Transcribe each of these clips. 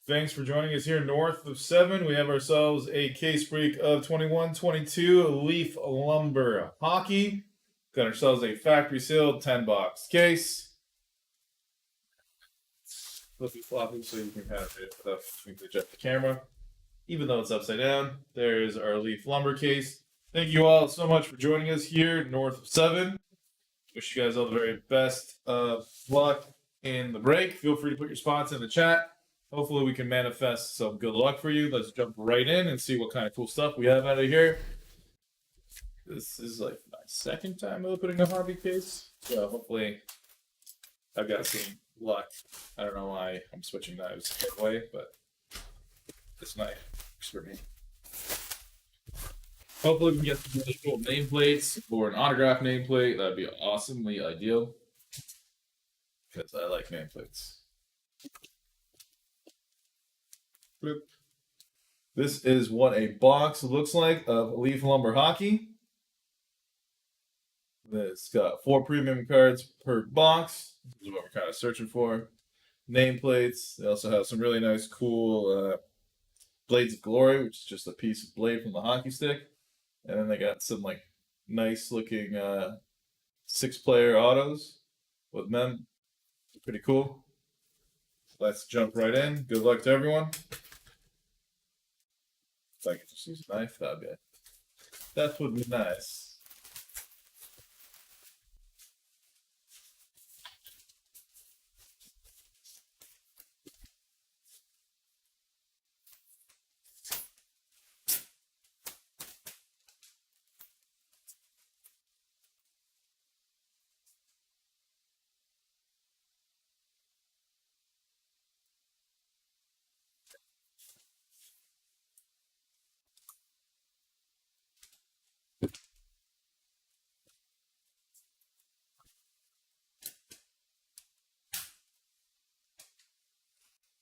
Thanks for joining us here north of 7. We have ourselves a case break of 21-22 Leaf Lumber Hockey. Got ourselves a factory sealed 10-box case. Flippy floppy so you can kind of read it without having to adjust the camera. Even though it's upside down, there's our Leaf Lumber case. Thank you all so much for joining us here north of 7. Wish you guys all the very best of luck in the break. Feel free to put your spots in the chat. Hopefully we can manifest some good luck for you. Let's jump right in and see what kind of cool stuff we have out of here. This is like my second time opening a hobby case. So hopefully I've got some luck. I don't know why I'm switching knives away, but this knife works for me. Hopefully we can get some really cool nameplates or an autograph nameplate. That'd be awesomely ideal. Because I like nameplates. This is what a box looks like of Leaf Lumber Hockey. It's got 4 premium cards per box. This is what we're kind of searching for. Nameplates. They also have some really nice, cool Blades of Glory, which is just a piece of blade from the hockey stick. And then they got some like nice looking 6-player autos with them. Pretty cool. Let's jump right in. Good luck to everyone. If I could just use a knife, that would be nice.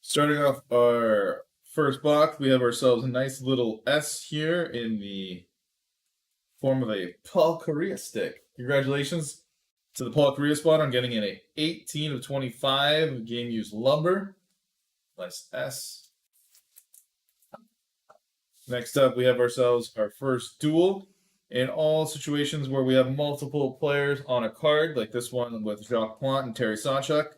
Starting off our first box, we have ourselves a nice little S here in the form of a Paul Kariya stick. Congratulations to the Paul Kariya spot on getting an 18 of 25 game used lumber. Nice S. Next up, we have ourselves our first duel. In all situations where we have multiple players on a card, like this one with Jacques Plante and Terry Sawchuk,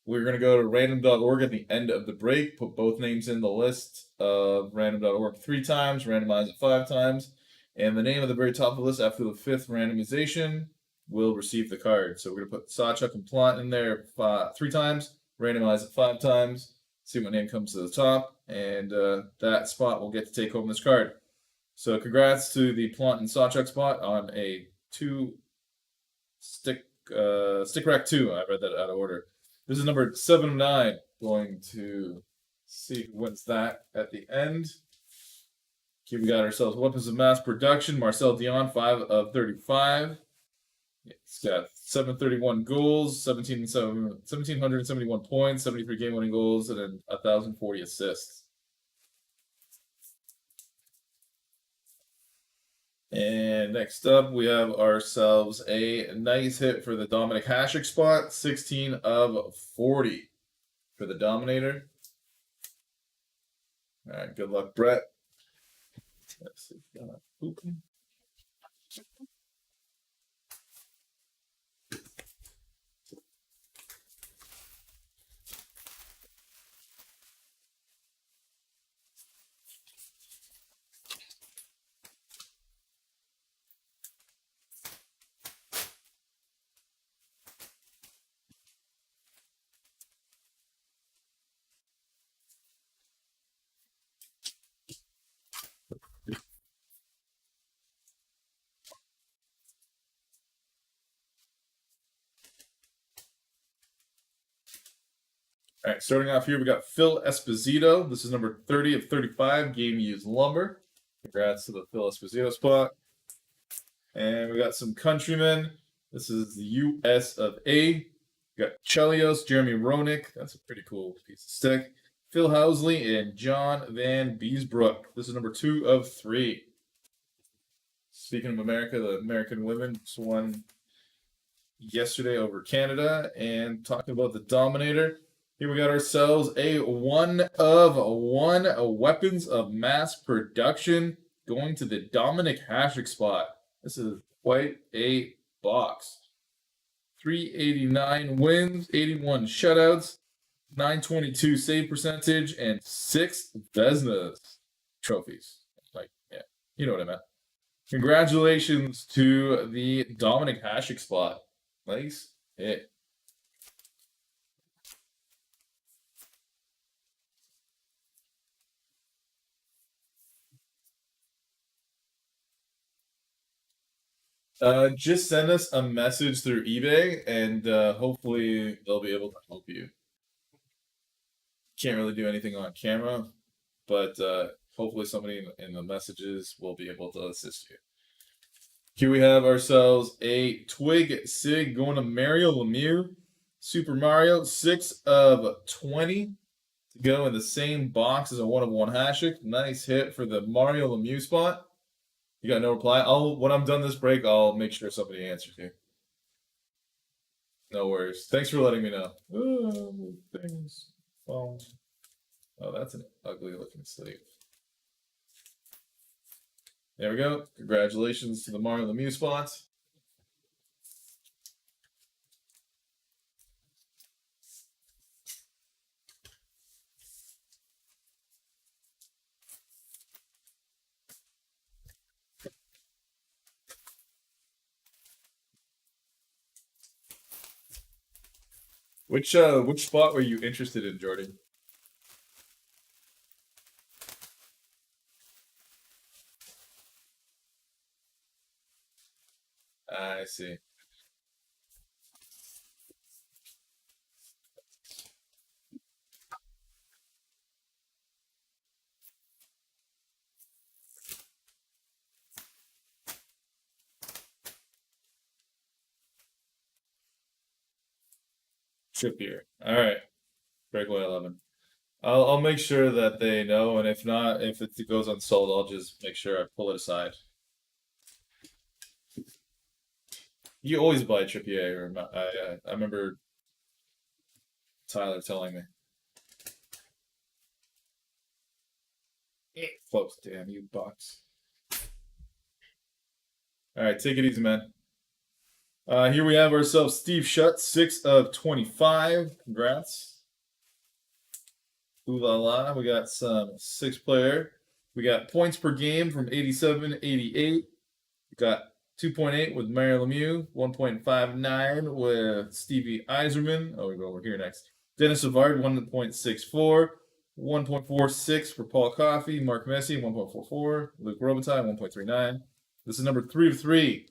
we're going to go to random.org at the end of the break, put both names in the list of random.org 3 times, randomize it 5 times, and the name at the very top of the list after the 5th randomization will receive the card. So we're going to put Sawchuk and Plante in there 3 times, randomize it 5 times, see what name comes to the top, and that spot will get to take home this card. So congrats to the Plante and Sawchuk spot on a 2 stick rack 2. I read that out of order. This is number 7 of 9. Going to see who wins that at the end. Okay, we got ourselves Weapons of Mass Production. Marcel Dion, 5 of 35. It's got 731 goals, 1,771 points, 73 game-winning goals, and then 1,040 assists. And next up, we have ourselves a nice hit for the Dominic Hasek spot, 16 of 40 for the Dominator. All right, good luck, Brett. Let's see if we got open. All right, starting off here, we got Phil Esposito. This is number 30 of 35, game used lumber. Congrats to the Phil Esposito spot. And we got some countrymen. This is the US of A. We got Chelios, Jeremy Roenick. That's a pretty cool piece of stick. Phil Housley and John Van Beesbrook. This is number 2 of 3. Speaking of America, the American women won yesterday over Canada. And talking about the Dominator, Here we got ourselves a 1/1 weapons of mass production going to the Dominic Hasek spot. This is quite a box. 389 wins, 81 shutouts, 922 save percentage, and 6 Vezinas trophies. Like, yeah, you know what I meant. Congratulations to the Dominic Hasek spot. Nice hit. Just send us a message through eBay, and hopefully they'll be able to help you. Can't really do anything on camera, but hopefully somebody in the messages will be able to assist you. Here we have ourselves a Twig Sig going to Mario Lemieux. Super Mario, 6/20 to go in the same box as a 1/1 Hasek. Nice hit for the Mario Lemieux spot. You got no reply? When I'm done this break, I'll make sure somebody answers you. No worries. Thanks for letting me know. Oh, things. Oh, that's an ugly looking sleeve. There we go. Congratulations to the Mario Lemieux spots. Which spot were you interested in, Jordan? I see. Trippier. All right. Breakaway 11. I'll make sure that they know, and if not, if it goes unsold, I'll just make sure I pull it aside. You always buy Trippier, or I remember Tyler telling me. Close, damn you, Bucks. All right, take it easy, man. Here we have ourselves Steve Shutt, 6/25. Congrats. Ooh la la. We got some 6-player. We got points per game from 87 to 88. We got 2.8 with Mario Lemieux, 1.59 with Stevie Eiserman. Oh, we go over here next. Dennis Savard, 1.64. 1.46 for Paul Coffey. Mark Messi, 1.44. Luke Robitaille, 1.39. This is number 3 of 3.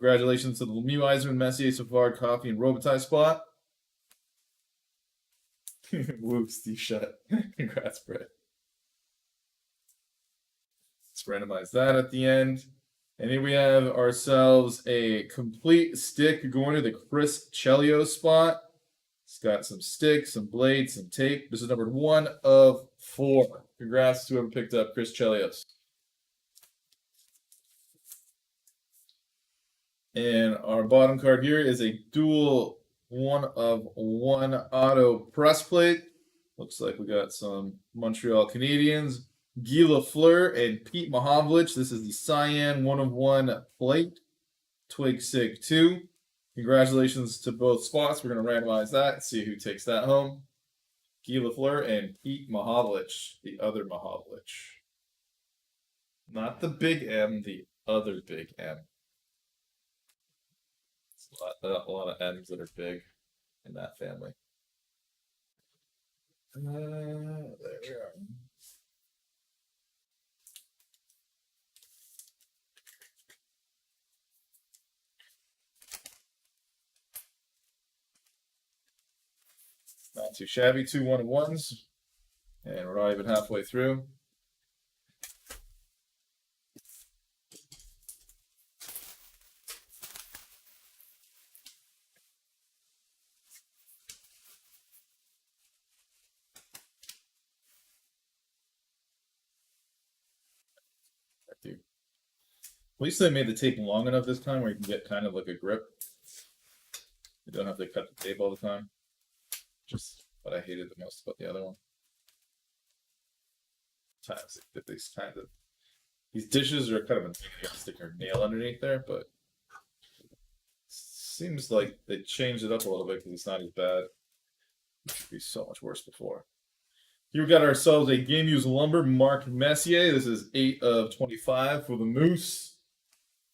Congratulations to the Lemieux, Eiserman, Messier, Savard, Coffey, and Robitaille spot. Whoops, Steve Shutt. Congrats, Brett. Let's randomize that at the end. And here we have ourselves a complete stick going to the Chris Chelios spot. It's got some sticks, some blades, some tape. This is number 1/4. Congrats to whoever picked up Chris Chelios. And our bottom card here is a dual 1/1 auto press plate. Looks like we got some Montreal Canadiens, Guy Lafleur and Pete Mahovlich. This is the Cyan 1/1 plate. Twig Sig 2. Congratulations to both spots. We're going to randomize that and see who takes that home. Guy Lafleur and Pete Mahovlich, the other Mahovlich. Not the big M, the other big M. It's a lot of M's that are big in that family. There we are. Not too shabby, 2 1/1s. And we're not even halfway through. Dude. At least they made the tape long enough this time where you can get kind of like a grip. You don't have to cut the tape all the time. Just what I hated the most about the other one. Times that these kind of these dishes are kind of annoying. You gotta stick your nail underneath there, but seems like they changed it up a little bit because it's not as bad. It used to be so much worse before. Here we got ourselves a Game Used Lumber Mark Messier. This is 8 of 25 for the Moose.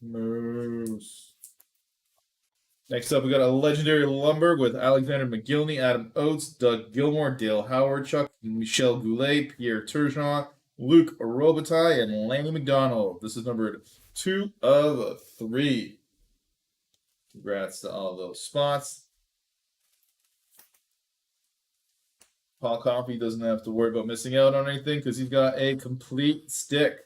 Moose. Next up, we got a Legendary Lumber with Alexander McGillney, Adam Oates, Doug Gilmore, Dale Howard, Chuck Michel Goulet, Pierre Turgeon, Luc Robitaille, and Lanny McDonald. This is numbered 2 of 3. Congrats to all those spots. Paul Coffey doesn't have to worry about missing out on anything because he's got a complete stick.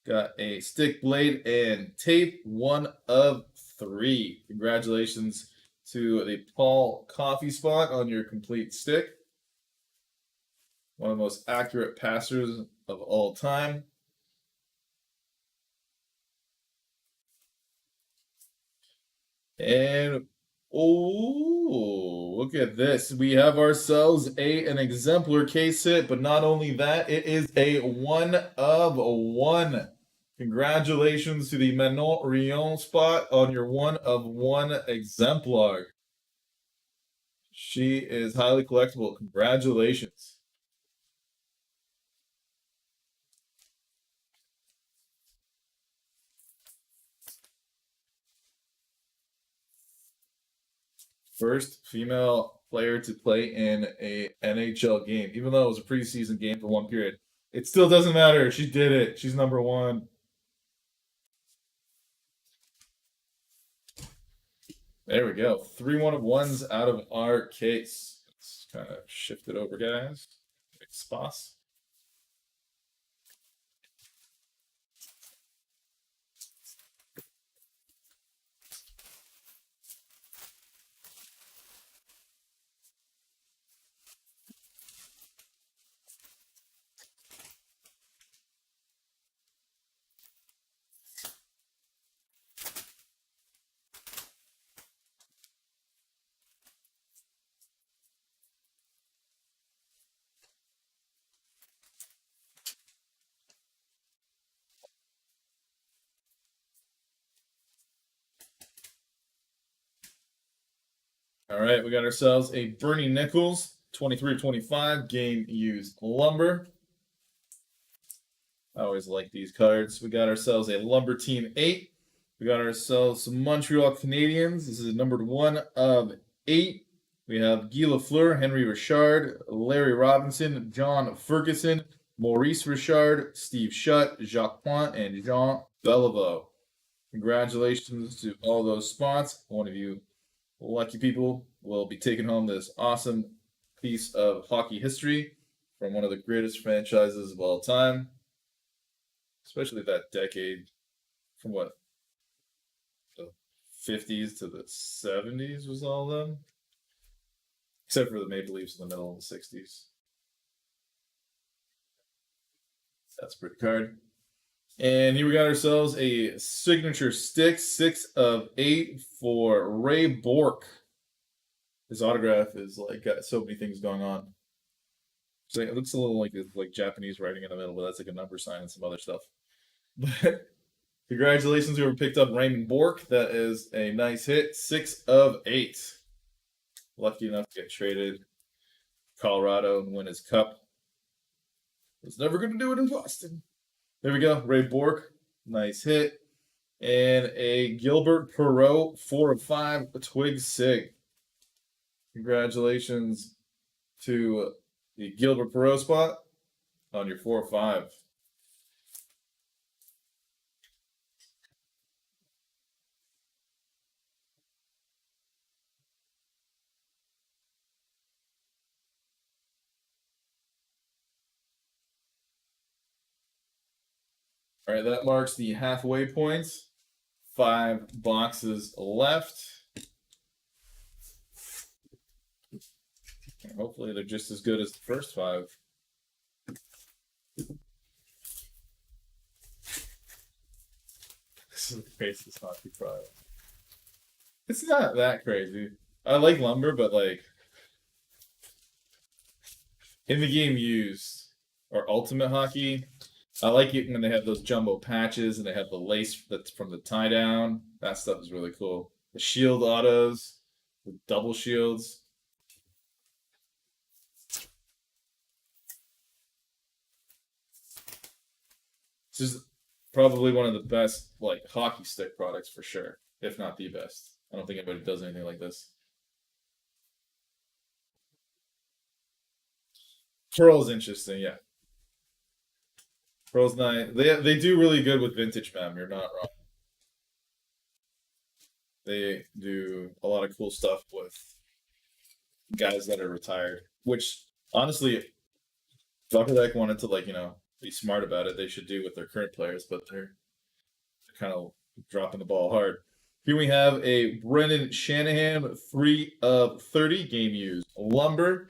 Got a stick, blade, and tape. 1 of 3. Congratulations to the Paul Coffey spot on your complete stick. One of the most accurate passers of all time. And oh, look at this. We have ourselves an exemplar case hit, but not only that, it is a 1 of 1. Congratulations to the Manon Rion spot on your 1 of 1 exemplar. She is highly collectible. Congratulations. First female player to play in a NHL game, even though it was a preseason game for 1 period. It still doesn't matter. She did it. She's number 1. There we go. 3 1 of 1s out of our case. Let's kind of shift it over, guys. Big spots. All right, we got ourselves a Bernie Nichols, 23-25, Game Used Lumber. I always like these cards. We got ourselves a Lumber Team 8. We got ourselves some Montreal Canadiens. This is numbered 1 of 8. We have Guy Lafleur, Henry Richard, Larry Robinson, John Ferguson, Maurice Richard, Steve Shutt, Jacques Pointe, and Jean Beliveau. Congratulations to all those spots. One of you lucky people will be taking home this awesome piece of hockey history from one of the greatest franchises of all time, especially that decade from what, the 50s to the 70s was all them, except for the Maple Leafs in the middle of the 60s. That's a pretty card. And here we got ourselves a signature stick, 6 of 8 for Ray Bourque. His autograph is like got so many things going on. So it looks a little like Japanese writing in the middle, but that's like a number sign and some other stuff. But congratulations, whoever picked up Raymond Bourque. That is a nice hit. 6 of 8. Lucky enough to get traded Colorado and win his cup. Was never going to do it in Boston. There we go. Ray Bourque. Nice hit. And a Gilbert Perreault, 4 of 5, a Twig Sig. Congratulations to the Gilbert Perreault spot on your 4 of 5. All right, that marks the halfway point. 5 boxes left. And hopefully they're just as good as the first 5. This is the craziest hockey product. It's not that crazy. I like lumber, but like In the game used or Ultimate Hockey, I like it when they have those jumbo patches and they have the lace that's from the tie down. That stuff is really cool. The shield autos, the double shields. This is probably one of the best like hockey stick products for sure, if not the best. I don't think anybody does anything like this. Pearl's interesting, yeah. Pearl's nice. They do really good with vintage mem. You're not wrong. They do a lot of cool stuff with guys that are retired. Which honestly, if Dr. Deck wanted to be smart about it, they should do with their current players, but they're kind of dropping the ball hard. Here we have a Brendan Shanahan 3 of 30 game used lumber.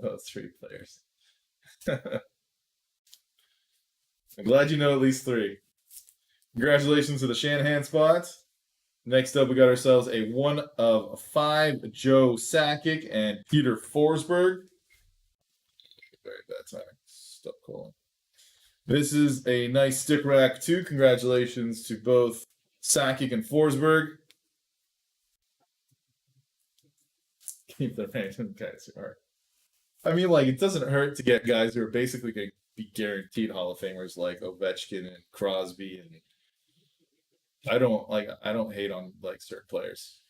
Those 3 players. I'm glad you know at least 3. Congratulations to the Shanahan spot. Next up, we got ourselves a 1 of 5 Joe Sakic and Peter Forsberg. Very bad timing. Stop calling. This is a nice stick rack too. Congratulations to both Sakic and Forsberg. Keep the random guys who are. I mean, like, it doesn't hurt to get guys who are basically going to be guaranteed Hall of Famers like Ovechkin and Crosby, and I don't hate on like certain players.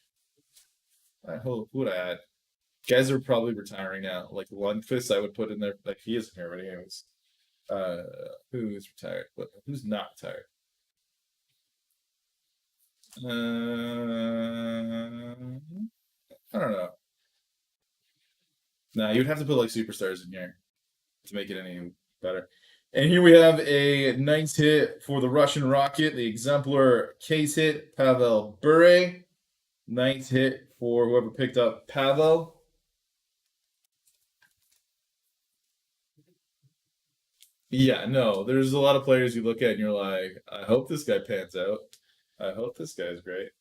Who would I add? Guys are probably retiring now. Like Lundqvist, I would put in there. Like he isn't here, but anyways. Uh, who's retired? But who's not retired? I don't know. Nah, you'd have to put like superstars in here to make it any better. And here we have a nice hit for the Russian Rocket, the exemplar case hit, Pavel Bure. Nice hit for whoever picked up Pavel. Yeah, no, there's a lot of players you look at and you're like, I hope this guy pans out. I hope this guy's great.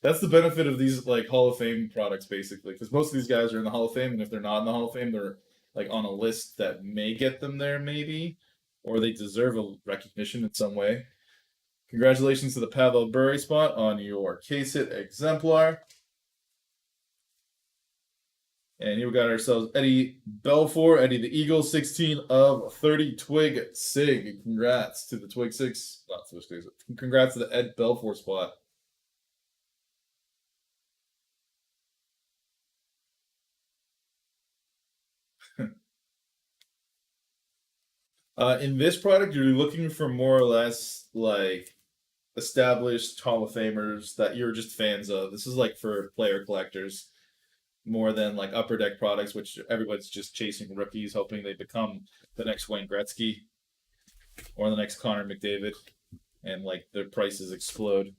That's the benefit of these like Hall of Fame products, basically, because most of these guys are in the Hall of Fame, and if they're not in the Hall of Fame, they're like on a list that may get them there, maybe, or they deserve a recognition in some way. Congratulations to the Pavel Bure spot on your case hit exemplar. And here we got ourselves Eddie Belfour, Eddie the Eagle, 16 of 30 Twig Sig. Congrats to the Twig Sigs. Not Twig Sigs. Congrats to the Ed Belfour spot. In this product, you're looking for more or less like established Hall of Famers that you're just fans of. This is like for player collectors more than like upper deck products, which everyone's just chasing rookies, hoping they become the next Wayne Gretzky or the next Connor McDavid, and like their prices explode.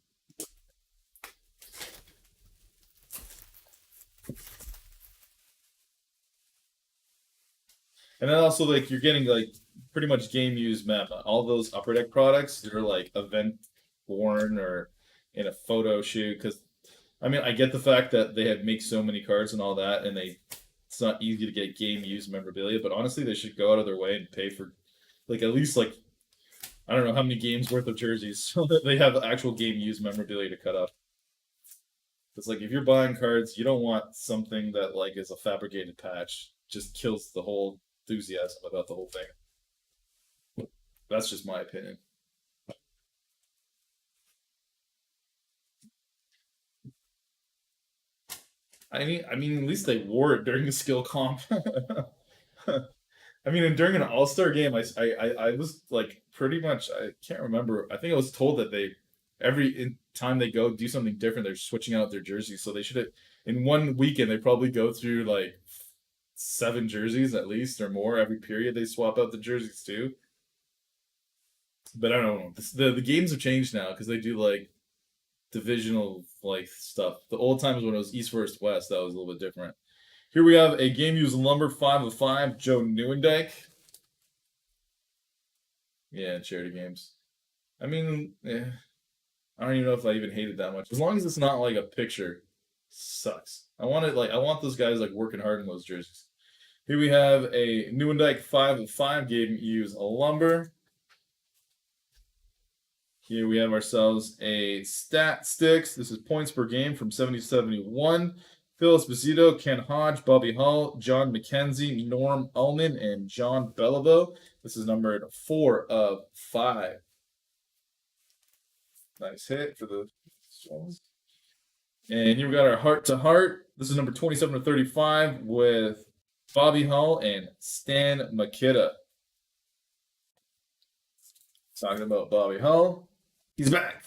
And then also like you're getting like pretty much game used map. All those upper deck products, they're like event born or in a photo shoot. Because I mean, I get the fact that they have make so many cards and all that, and it's not easy to get game used memorabilia. But honestly, they should go out of their way and pay for like at least like I don't know how many games worth of jerseys so that they have actual game used memorabilia to cut up. It's like if you're buying cards, you don't want something that like is a fabricated patch. Just kills the whole enthusiasm about the whole thing. That's just my opinion. I mean, at least they wore it during the skill comp. I mean, and during an All Star game, I was like pretty much I can't remember. I think I was told that they time they go do something different, they're switching out their jerseys. So they should have in one weekend they probably go through like 7 jerseys at least or more every period. They swap out the jerseys too. But I don't know. The games have changed now because they do like divisional like stuff. The old times when it was East versus West, that was a little bit different. Here we have a game used lumber 5 of 5, Joe Nieuwendyk. Yeah, charity games. I mean, I don't even know if I even hate it that much. As long as it's not like a picture. Sucks. I want those guys like working hard in those jerseys. Here we have a Newendijk 5 of 5 game use a lumber. Here we have ourselves a stat sticks. This is points per game from 70 to 71. Phil Esposito, Ken Hodge, Bobby Hull, John McKenzie, Norm Ullman, and John Beliveau. This is numbered 4 of 5. Nice hit for the Swans. And here we got our heart to heart. This is number 27 to 35 with Bobby Hull and Stan Mikita. Talking about Bobby Hull. He's back.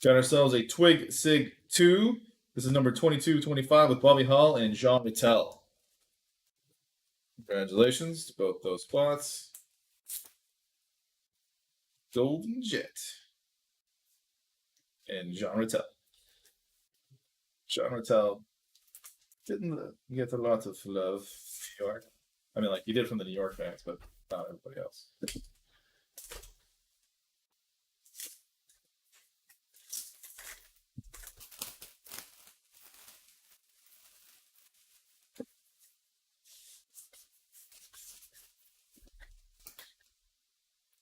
Got ourselves a Twig Sig 2. This is number 22-25 with Bobby Hull and Jean Rattel. Congratulations to both those spots. Golden Jet and Jean Rattel. Jean Rattel didn't get a lot of love from New York. I mean, like, he did from the New York fans, but not everybody else.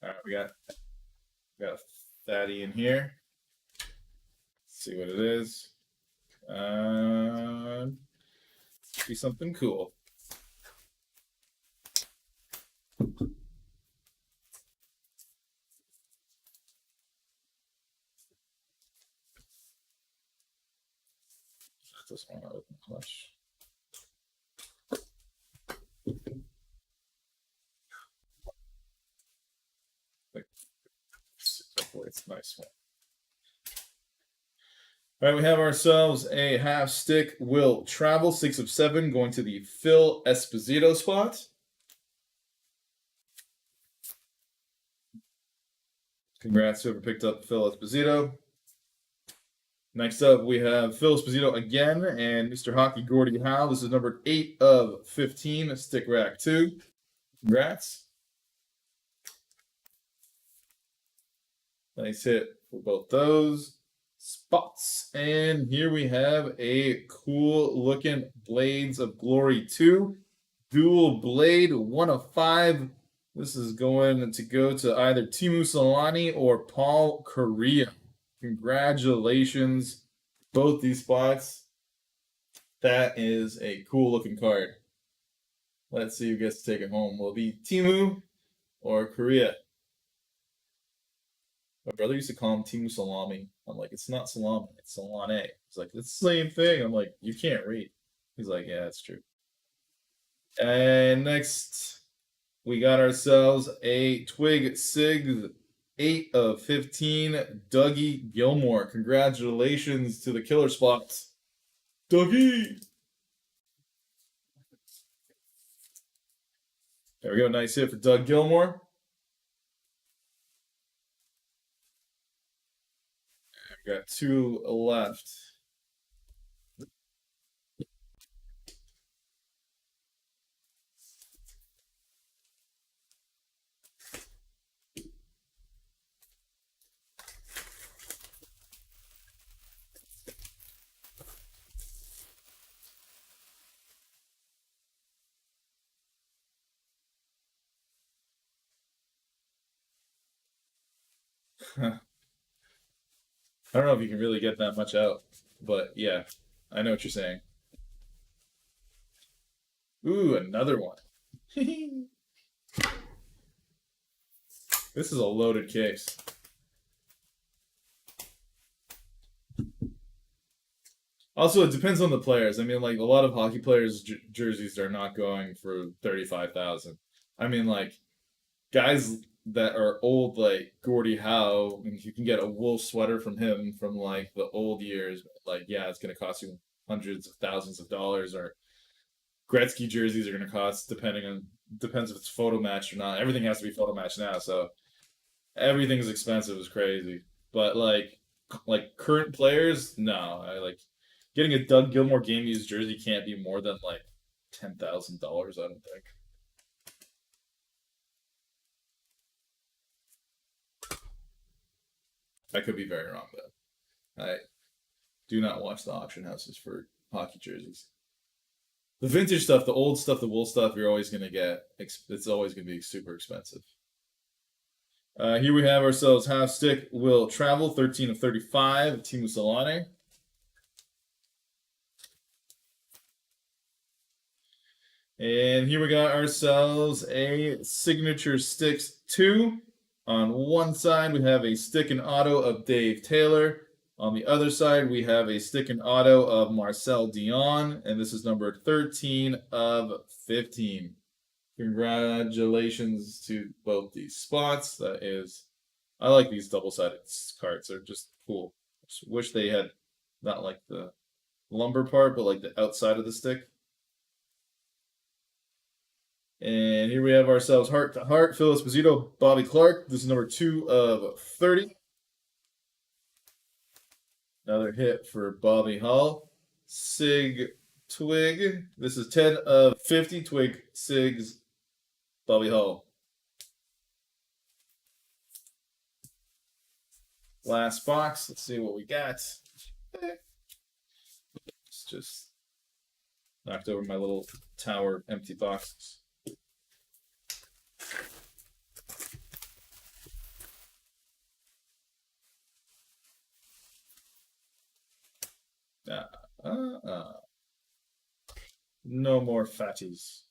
All right, we got Thaddy in here. Let's see what it is. Be something cool. This one open flush. Hopefully it's a nice one. All right, we have ourselves a half stick will travel 6 of 7 going to the Phil Esposito spot. Congrats to whoever picked up Phil Esposito. Next up, we have Phil Esposito again and Mr. Hockey Gordie Howe. This is number 8 of 15, stick rack 2. Congrats. Nice hit for both those spots. And here we have a cool looking Blades of Glory 2. Dual blade, 1 of 5. This is going to go to either Teemu Selanne or Paul Kariya. Congratulations, both these spots. That is a cool looking card. Let's see who gets to take it home. Will it be Teemu or Kariya? My brother used to call him Teemu Salami. I'm like, it's not salami, it's Solane. He's like, it's the same thing. I'm like, you can't read. He's like, yeah, that's true. And next, we got ourselves a Twig Sig 8 of 15, Dougie Gilmore. Congratulations to the killer spots. Dougie! There we go. Nice hit for Doug Gilmore. We've got 2 left. I don't know if you can really get that much out, but yeah, I know what you're saying. Ooh, another one. This is a loaded case. Also, it depends on the players. I mean, like a lot of hockey players' jerseys are not going for 35,000. I mean, like guys that are old, like Gordie Howe, and you can get a wool sweater from him from like the old years. Like, yeah, it's gonna cost you hundreds of thousands of dollars. Or Gretzky jerseys are gonna cost depends if it's photo match or not. Everything has to be photo match now, so everything's expensive is crazy. But like current players, no. I like getting a Doug Gilmore game used jersey can't be more than like $10,000. I don't think. I could be very wrong though. Do not watch the auction houses for hockey jerseys. The vintage stuff, the old stuff, the wool stuff, you're always going to get. It's always going to be super expensive. Here we have ourselves half stick will travel 13 of 35. Teemu Selanne. And here we got ourselves a signature sticks 2. On one side, we have a stick and auto of Dave Taylor. On the other side, we have a stick and auto of Marcel Dion, and this is numbered 13 of 15. Congratulations to both these spots. That is, I like these double-sided cards. They're just cool. Just wish they had not like the lumber part, but like the outside of the stick. And here we have ourselves Heart to Heart, Phil Esposito, Bobby Clarke. This is number 2 of 30. Another hit for Bobby Hull. Sig Twig. This is 10 of 50. Twig, Sigs, Bobby Hull. Last box. Let's see what we got. It's just knocked over my little tower empty boxes. No more fatties.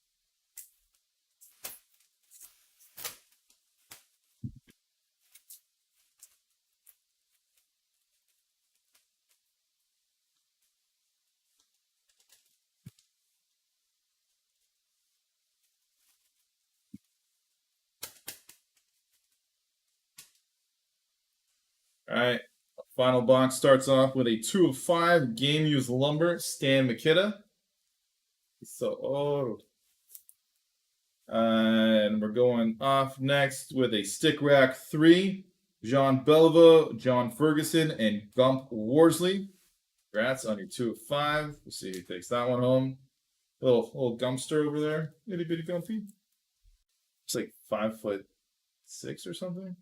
All right. Final box starts off with a 2 of 5 game used lumber, Stan Mikita. So, and we're going off next with a stick rack 3, Jean Beliveau, John Ferguson, and Gump Worsley. Congrats on your 2 of 5. We'll see who takes that one home. Little Gumpster over there, itty bitty Gumpy. It's like 5'6" or something.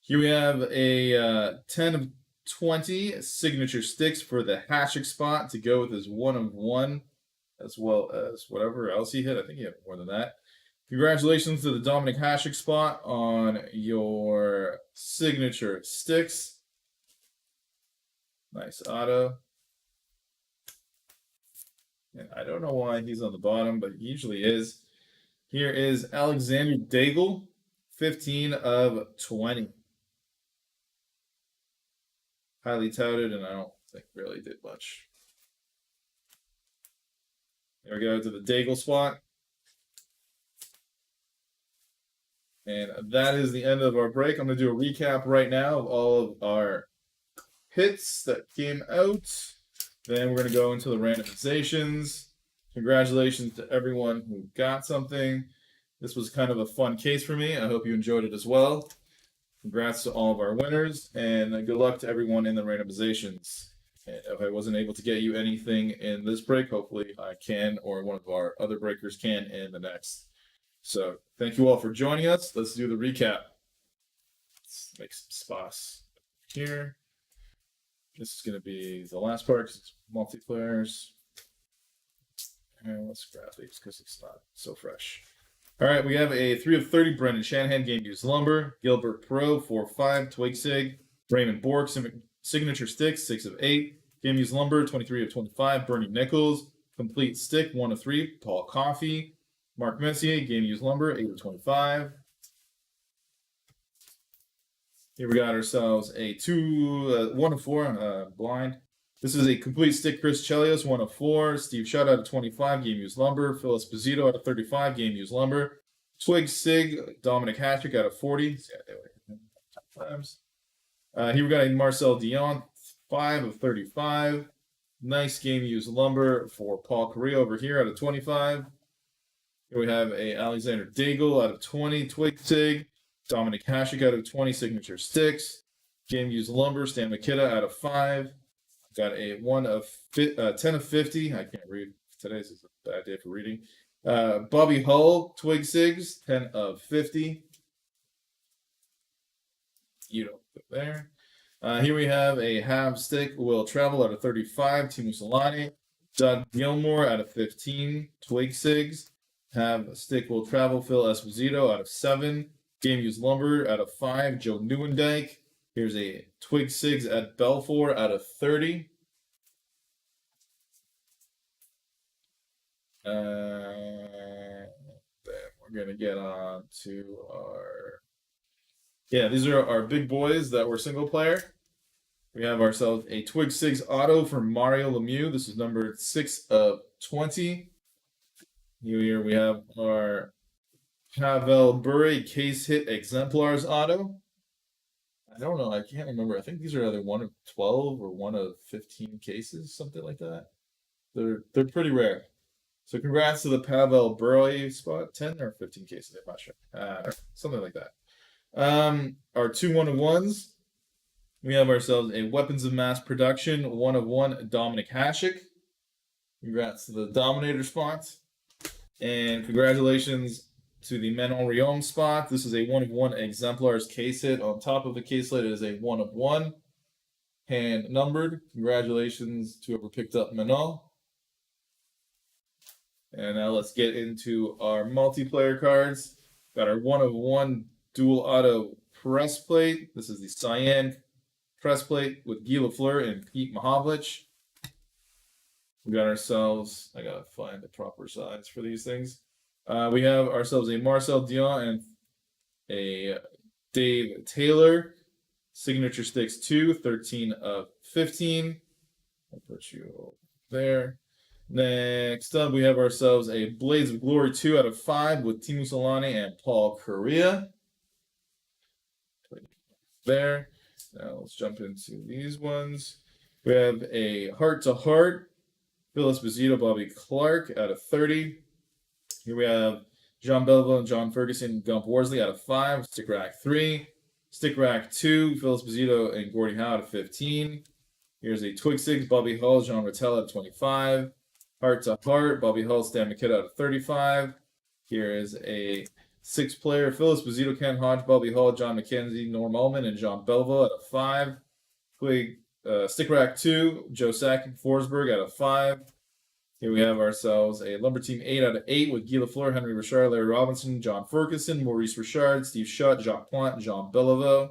Here we have a 10 of 20 signature sticks for the Hasek spot to go with his 1 of 1, as well as whatever else he hit. I think he had more than that. Congratulations to the Dominik Hasek spot on your signature sticks. Nice auto. And I don't know why he's on the bottom, but he usually is. Here is Alexander Daigle, 15 of 20. Highly touted, and I don't think really did much. There we go to the Daigle spot. And that is the end of our break. I'm going to do a recap right now of all of our hits that came out. Then we're going to go into the randomizations. Congratulations to everyone who got something. This was kind of a fun case for me. I hope you enjoyed it as well. Congrats to all of our winners, and good luck to everyone in the randomizations. And if I wasn't able to get you anything in this break, hopefully I can, or one of our other breakers can in the next. So thank you all for joining us. Let's do the recap. Let's make some spots here. This is going to be the last part because it's multiplayers. And let's grab these because it's not so fresh. All right, we have a 3 of 30 Brendan Shanahan game used lumber, Gilbert Perreault 4 of 5 Twig Sig, Raymond Bourque signature sticks 6 of 8 game used lumber 23 of 25 Bernie Nichols complete stick 1 of 3 Paul Coffey, Mark Messier game used lumber 8 of 25. Here we got ourselves a 1 of 4 blind. This is a complete stick Chris Chelios, 1 of 4. Steve Shutt out of 25, game used lumber. Phil Esposito out of 35, game used lumber. Twig Sig, Dominik Hasek out of 40. Here we got a Marcel Dion, 5 of 35. Nice game used lumber for Paul Correa over here out of 25. Here we have a Alexander Daigle out of 20, Twig Sig. Dominik Hasek out of 20, signature sticks. Game used lumber, Stan Mikita out of 5. Got a 10 of 50. I can't read. Today's is a bad day for reading. Bobby Hull, Twig Sigs, 10 of 50. You don't put there. Here we have a Have Stick Will Travel out of 35, Timu Solani. Doug Gilmore out of 15, Twig Sigs. Have Stick Will Travel, Phil Esposito out of 7. Game Use Lumber out of 5, Joe Newendike. Here's a Twig Sigs at Belfour out of 30. Then we're going to get on to our. Yeah, these are our big boys that were single player. We have ourselves a Twig Sigs auto from Mario Lemieux. This is number 6 of 20. Here we have our Pavel Bure case hit exemplars auto. I don't know. I can't remember. I think these are either 1 of 12 or 1 of 15 cases, something like that. They're pretty rare. So congrats to the Pavel Bure spot. 10 or 15 cases. I'm not sure. Something like that. Our 2 1-of-1s. We have ourselves a Weapons of Mass Production 1-of-1 Dominic Hasek. Congrats to the Dominator spot. And congratulations to the Manon Riom spot. This is a 1-of-1 exemplars case hit. On top of the case hit, it is a 1-of-1. Hand numbered. Congratulations to whoever picked up Manon. And now let's get into our multiplayer cards. Got our 1-of-1 dual auto press plate. This is the Cyan press plate with Guy Lafleur and Pete Mahovlich. We got ourselves, I gotta find the proper size for these things. We have ourselves a Marcel Dion and a Dave Taylor. Signature Sticks 2, 13 of 15. I'll put you there. Next up, we have ourselves a Blades of Glory 2 out of 5 with Timu Solani and Paul Correa. There. Now let's jump into these ones. We have a Heart to Heart, Phil Esposito, Bobby Clark out of 30. Here we have John Belville and John Ferguson, Gump Worsley out of 5. Stick Rack 3. Stick Rack 2, Phil Esposito and Gordie Howe out of 15. Here's a Twig Sigs, Bobby Hull, Jean Rattel out of 25. Heart to Heart, Bobby Hull, Stan McKidd out of 35. Here is a 6-player, Phil Esposito, Ken Hodge, Bobby Hull, John McKenzie, Norm Ullman, and John Belville out of 5. Twig Stick Rack 2, Joe Sakic, Forsberg out of 5. Here we have ourselves a Lumber Team 8 out of 8 with Guy Lafleur, Henry Richard, Larry Robinson, John Ferguson, Maurice Richard, Steve Shutt, Jacques Plante, and Jean Beliveau.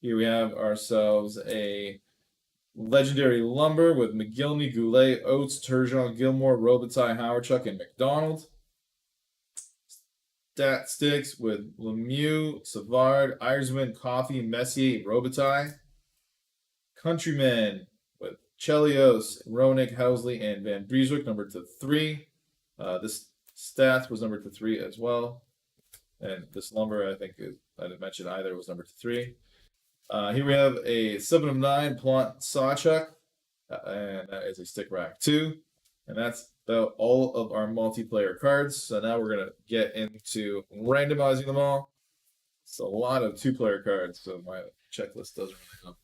Here we have ourselves a Legendary Lumber with McGillney, Goulet, Oates, Turgeon, Gilmore, Robitaille, Howardchuck, and McDonald. Stat Sticks with Lemieux, Savard, Irisman, Coffee, Messier, Robitaille. Countrymen with Chelios, Roenick, Housley, and Van Brieswick, numbered to 3. This Stats was numbered to 3 as well. And this Lumber, I think, I didn't mention either, was numbered to 3. Here we have a 7 of 9 Plante Sawchuk, and that is a Stick Rack 2. And that's about all of our multiplayer cards. So now we're going to get into randomizing them all. It's a lot of 2-player cards, so my checklist doesn't really help.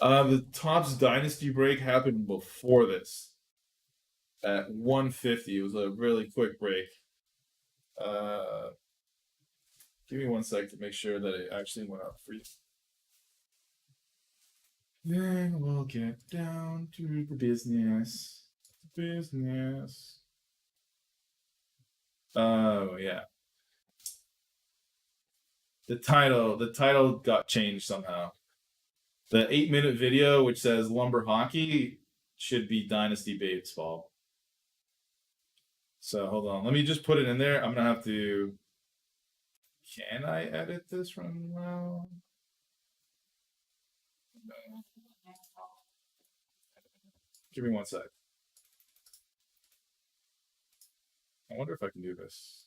The Topps Dynasty break happened before this at 150. It was a really quick break. Give me 1 sec to make sure that it actually went up for you. Then we'll get down to the business. Oh yeah. The title got changed somehow. The 8-minute video, which says Lumber Hockey, should be Dynasty Baseball. So hold on. Let me just put it in there. I'm gonna have to. Can I edit this from now? No. Give me 1 sec. I wonder if I can do this.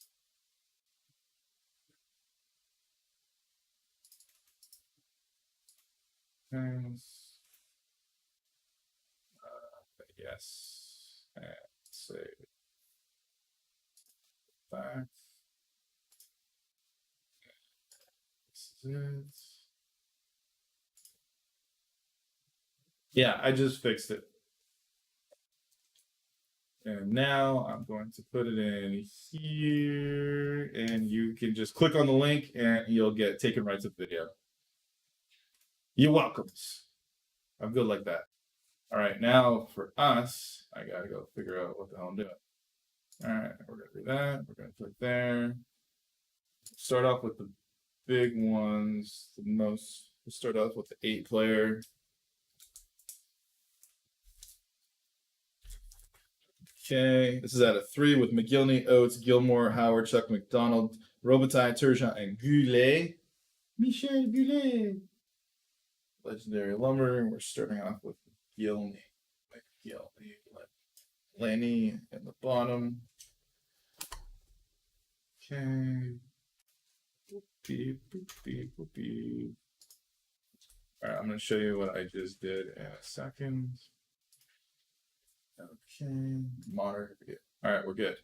Yes. And save. Back. This is it. Yeah, I just fixed it. And now I'm going to put it in here, and you can just click on the link and you'll get taken right to the video. You're welcome. I'm good like that. All right, now for us, I gotta go figure out what the hell I'm doing. All right, we're gonna do that. We're gonna click there. Start off with the big ones. The most. We'll start off with the 8-player. Okay, this is at a 3 with McGillney, Oates, Gilmore, Howard, Chuck McDonald, Robitaille, Turgeon, and Goulet. Michel Goulet. Legendary Lumber. We're starting off with McGillney. Lenny at the bottom. Okay. Beep, beep, beep, beep. All right, I'm going to show you what I just did in a second. Okay, monitor. All right, we're good.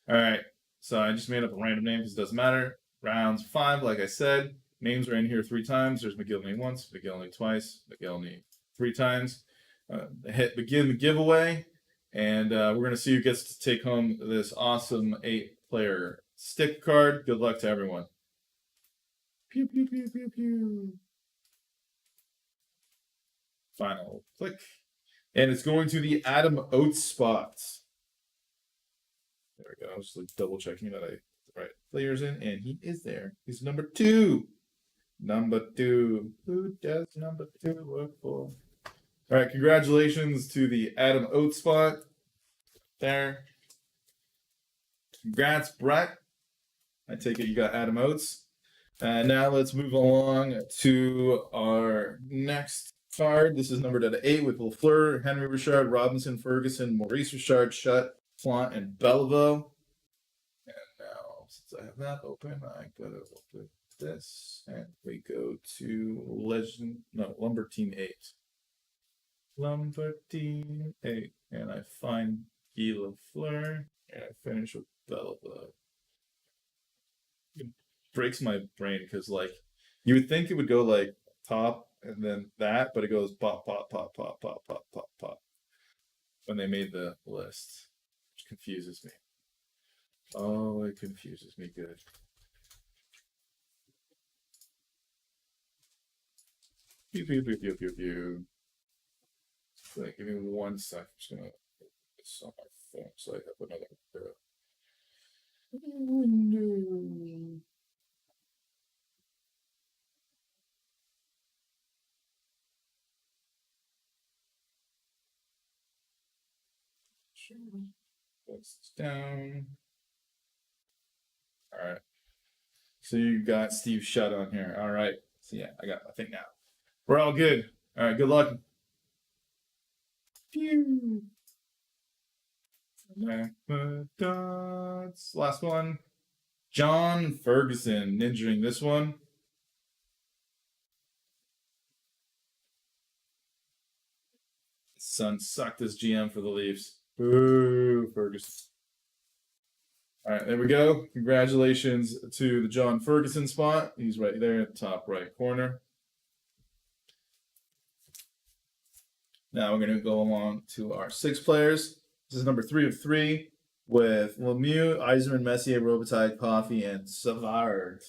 All right, so I just made up a random name because it doesn't matter. Rounds 5, like I said, names are in here 3 times. There's McGillney once, McGillney twice, McGillney 3 times. Hit begin the giveaway, and we're going to see who gets to take home this awesome 8-player stick card. Good luck to everyone. Pew, pew, pew, pew, pew. Final click. And it's going to the Adam Oates spots. There we go. I was just double checking that I put the right players in, and he is there. He's number 2. Number 2. Who does number 2 work for? All right, congratulations to the Adam Oates spot. There. Congrats, Brett. I take it you got Adam Oates. Now let's move along to our next card. This is numbered at 8 with Lafleur, Henry Richard, Robinson, Ferguson, Maurice Richard, Shutt, Flaunt, and Belleville. And now, since I have that open, I gotta open this, and we go to Lumber Team 8. Lumber Team 8, and I find Guy Lafleur, and I finish with Belleville. It breaks my brain because, like, you would think it would go like top and then that, but it goes pop, pop, pop, pop, pop, pop, pop, pop when they made the list, which confuses me. Oh, it confuses me good. Pew, pew, pew, pew, pew, pew. Wait, give me 1 sec. I'm just gonna put this on my phone so I have another window. That's down. All right. So you got Steve Shutt on here. All right. So yeah, I got my thing now. We're all good. All right. Good luck. Phew. Dots. Last one. John Ferguson ninjaing this one. His son sucked as GM for the Leafs. Boo, Ferguson. All right, there we go. Congratulations to the John Ferguson spot. He's right there at the top right corner. Now we're going to go along to our 6 players. This is number 3 of 3 with Lemieux, Yzerman, Messier, Robitaille, Coffee, and Savard.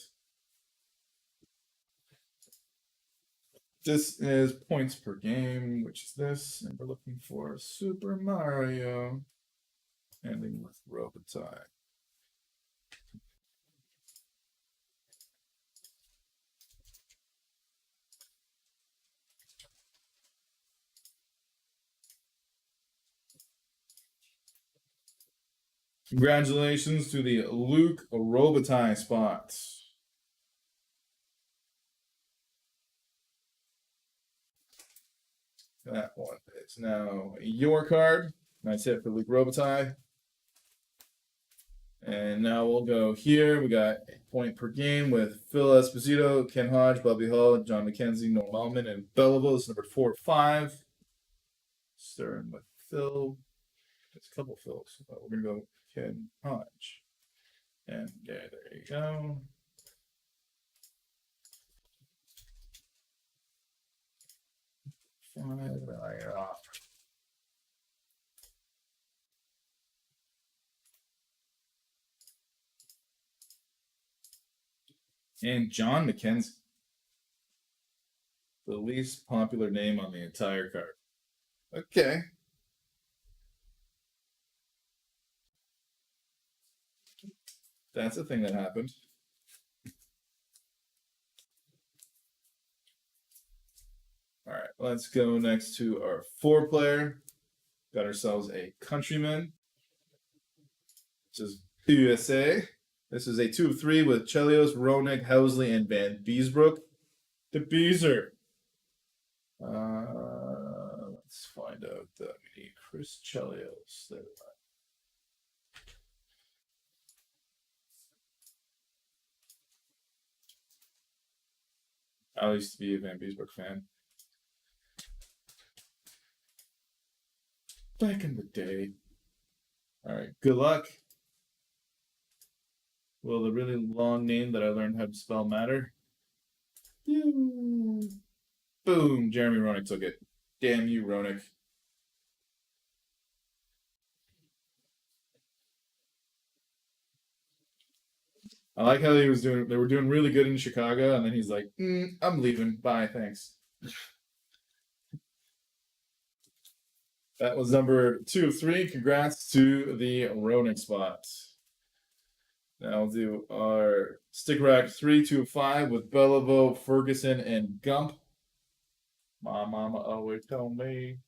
This is points per game, which is this, and we're looking for Super Mario, ending with Robitaille. Congratulations to the Luc Robitaille spot. That one is now your card. Nice hit for Luc Robitaille. And now we'll go here. We got a point per game with Phil Esposito, Ken Hodge, Bobby Hull, John McKenzie, Norm Allman, and Belleville. This is number 4 of 5. Starting with Phil. There's a couple Phils. But we're going to go Ken Hodge. And yeah, there you go. And John McKenzie. The least popular name on the entire card. Okay. That's a thing that happened. All right, let's go next to our 4-player. Got ourselves a Countryman. This is USA. This is a 2 of 3 with Chelios, Roenick, Housley, and Van Beesbrook. The Beezer. Let's find out. We need Chris Chelios. There we go. I used to be a Van Beesbrook fan. Back in the day. All right, good luck. Will the really long name that I learned how to spell matter? Boom, Jeremy Roenick took it. Damn you, Roenick. I like how they were doing really good in Chicago, and then he's like, I'm leaving. Bye, thanks. That was number 2 of 3. Congrats to the Roenick spot. Now we'll do our stick rack 3, 2 of 5 with Beliveau, Ferguson, and Gump. My mama always told me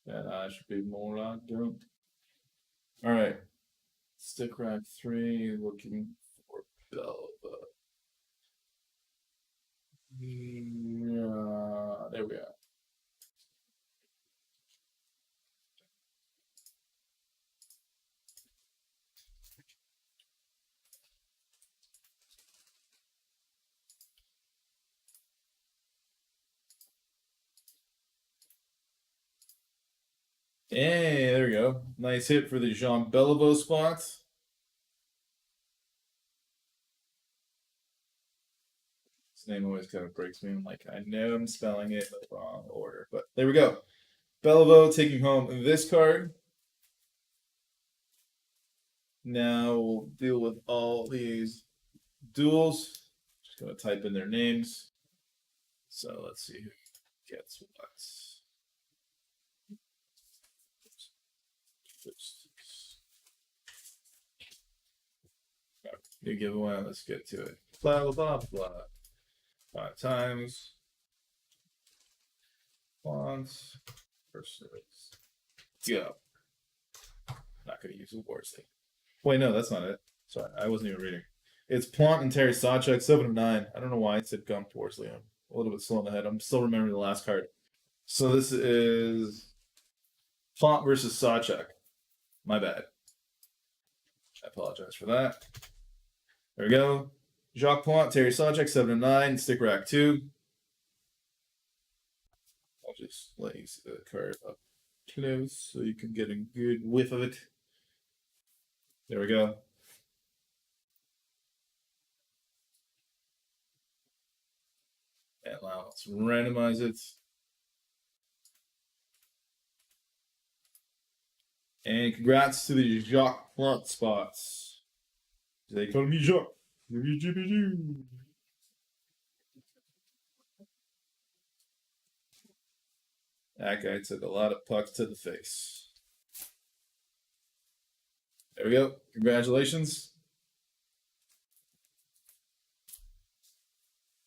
that I should be more like Gump. All right. Stick rack 3, looking for Beliveau. There we are. Hey, there we go. Nice hit for the Jean Beliveau spot. His name always kind of breaks me. I'm like, I know I'm spelling it in the wrong order, but there we go. Beliveau taking home this card. Now we'll deal with all these duels. Just gonna type in their names. So let's see who gets what. New giveaway. Let's get to it. Blah blah blah. 5 times. Once. First go. Not gonna use a Worsley. Wait, no, that's not it. Sorry, I wasn't even reading. It's Plant and Terry Sawchuk, 7 of 9. I don't know why it said Gump Worsley. I'm a little bit slow in the head. I'm still remembering the last card. So this is Plant versus Sawchuk. My bad. I apologize for that. There we go. Jacques Plant, Terry Sawchuk, 7 of 9. Stick rack 2. I'll just let you see the card up close so you can get a good whiff of it. There we go. And now let's randomize it. And congrats to the Jacques Plant spots. They call me Jacques. That guy took a lot of pucks to the face. There we go. Congratulations.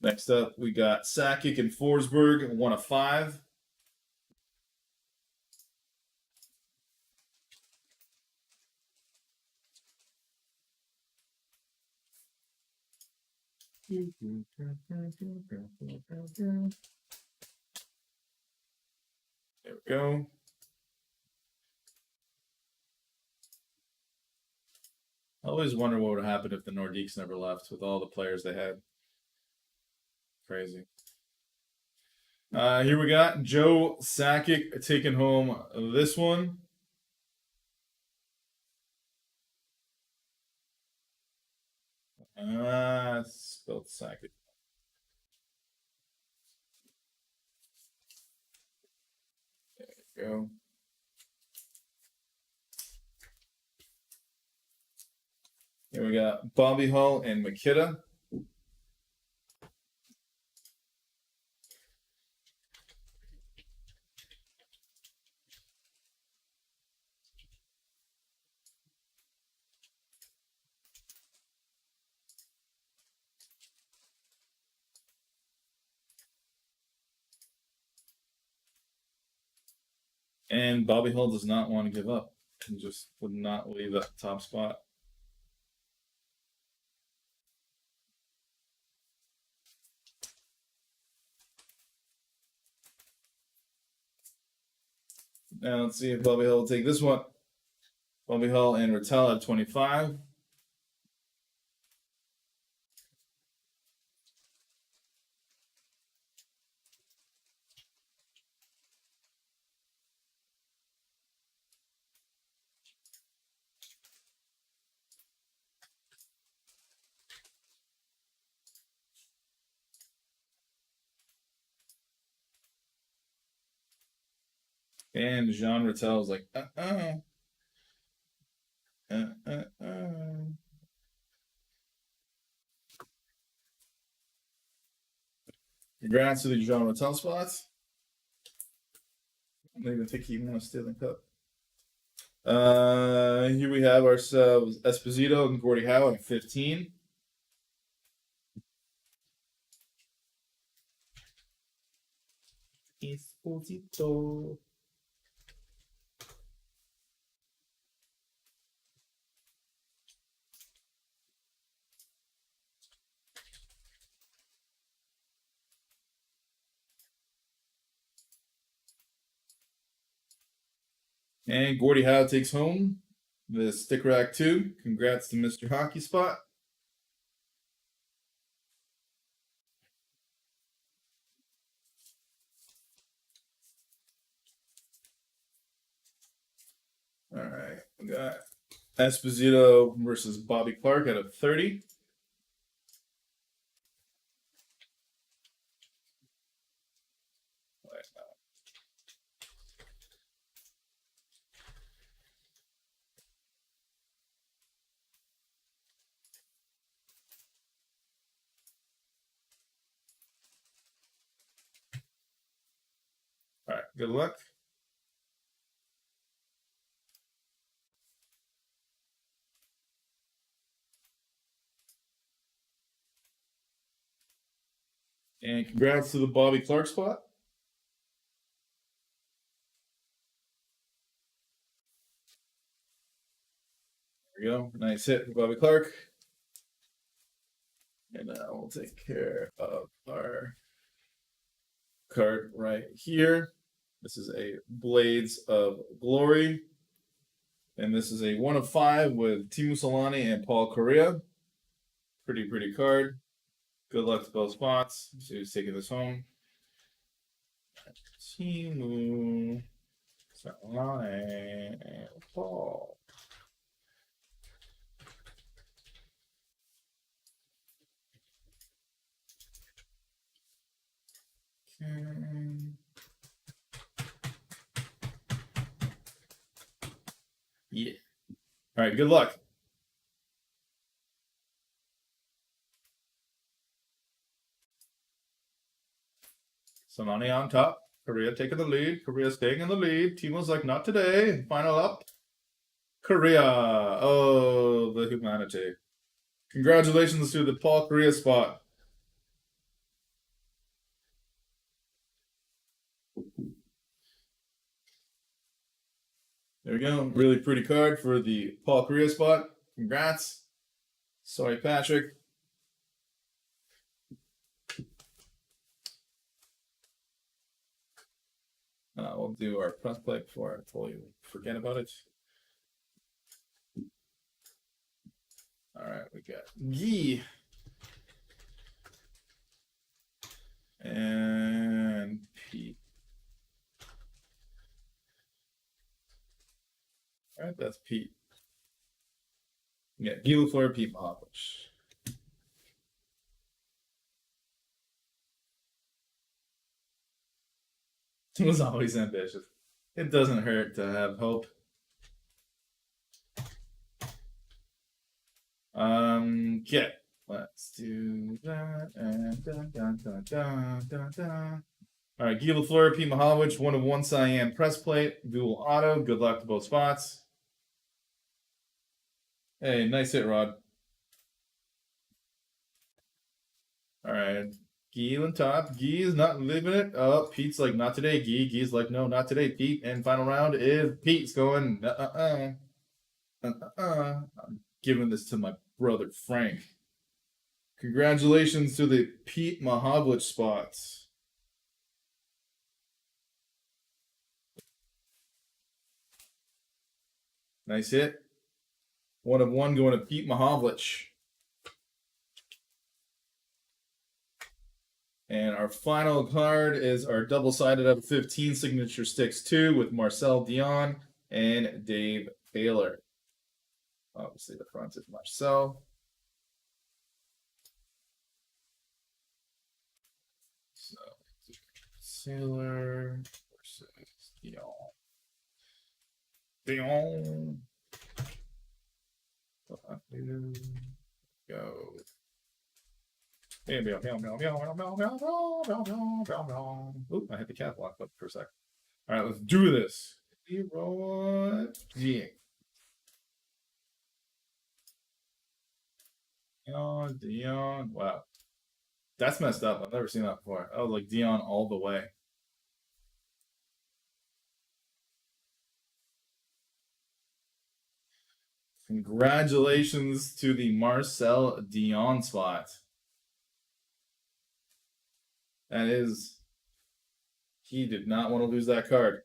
Next up, we got Sakic and Forsberg, 1 of 5. There we go. I always wonder what would happen if the Nordiques never left with all the players they had. Crazy. Here we got Joe Sakic taking home this one. Spelled Sakic. There we go. Here we got Bobby Hull and Makita. And Bobby Hull does not want to give up. He just would not leave that top spot. Now let's see if Bobby Hull will take this one. Bobby Hull and Rattel at 25. And Jean Rattel is like, Congrats to the Jean Rattel spots. I don't even think he won a Stanley Cup. Here we have ourselves Esposito and Gordie Howe at 15. Esposito. And Gordie Howe takes home the Stick Rack 2. Congrats to Mr. Hockey Spot. All right, we got Esposito versus Bobby Clarke at a 30. All right, good luck. And congrats to the Bobby Clarke spot. There we go. Nice hit for Bobby Clarke. And now we'll take care of our card right here. This is a Blades of Glory. And this is a 1 of 5 with Teemu Selanne and Paul Kariya. Pretty card. Good luck to both spots. So who's taking this home? Teemu Selanne and Paul. Okay. Yeah. All right, good luck. Selanne on top. Kariya taking the lead. Kariya staying in the lead. Teemu's like, not today. Final up. Kariya. Oh, the humanity. Congratulations to the Paul Kariya spot. There we go. Really pretty card for the Paul Kariya spot. Congrats. Sorry, Patrick. We'll do our press play before I totally forget about it. All right, we got Guy. And Pete. All right, that's Pete. Yeah, Guy Lafleur, Pete Mahovlich. It was always ambitious. It doesn't hurt to have hope. Okay, let's do that. And all right, Guy Lafleur, Pete Mahovlich, 1 of 1 cyan press plate, dual auto. Good luck to both spots. Hey, nice hit, Rod. All right, Gee on top. Gee is not living it. Oh, Pete's like, not today, Gee. Gee's like, no, not today, Pete. And final round is Pete's going, I'm giving this to my brother Frank. Congratulations to the Pete Mahavlich spots. Nice hit. 1 of 1 going to Pete Mahavlich. And our final card is our double-sided out of 15 Signature Sticks 2 with Marcel Dion and Dave Taylor. Obviously, the front is Marcel. So, Sailor versus Dion. Dion. Go. Oop, I hit the cat block button for a sec. All right, let's do this. Dion. Wow. That's messed up. I've never seen that before. I was like Dion all the way. Congratulations to the Marcel Dion spot. That is, he did not want to lose that card.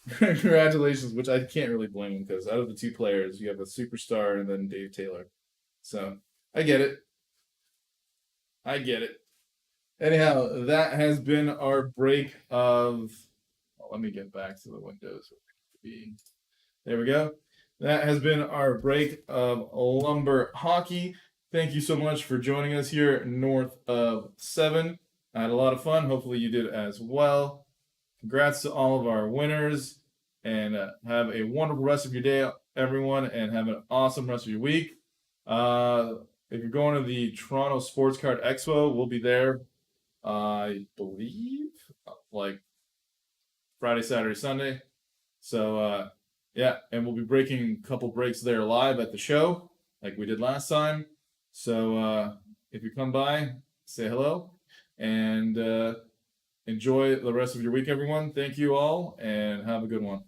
Congratulations, which I can't really blame him because out of the 2 players, you have a superstar and then Dave Taylor. So I get it. I get it. Anyhow, that has been our break of. Well, let me get back to the windows. There we go. That has been our break of Lumber Hockey. Thank you so much for joining us here north of 7. I had a lot of fun. Hopefully you did as well. Congrats to all of our winners. And have a wonderful rest of your day, everyone. And have an awesome rest of your week. If you're going to the Toronto Sports Card Expo, we'll be there, I believe, like Friday, Saturday, Sunday. So, yeah, and we'll be breaking a couple breaks there live at the show, like we did last time. So if you come by, say hello, and enjoy the rest of your week, everyone. Thank you all, and have a good one.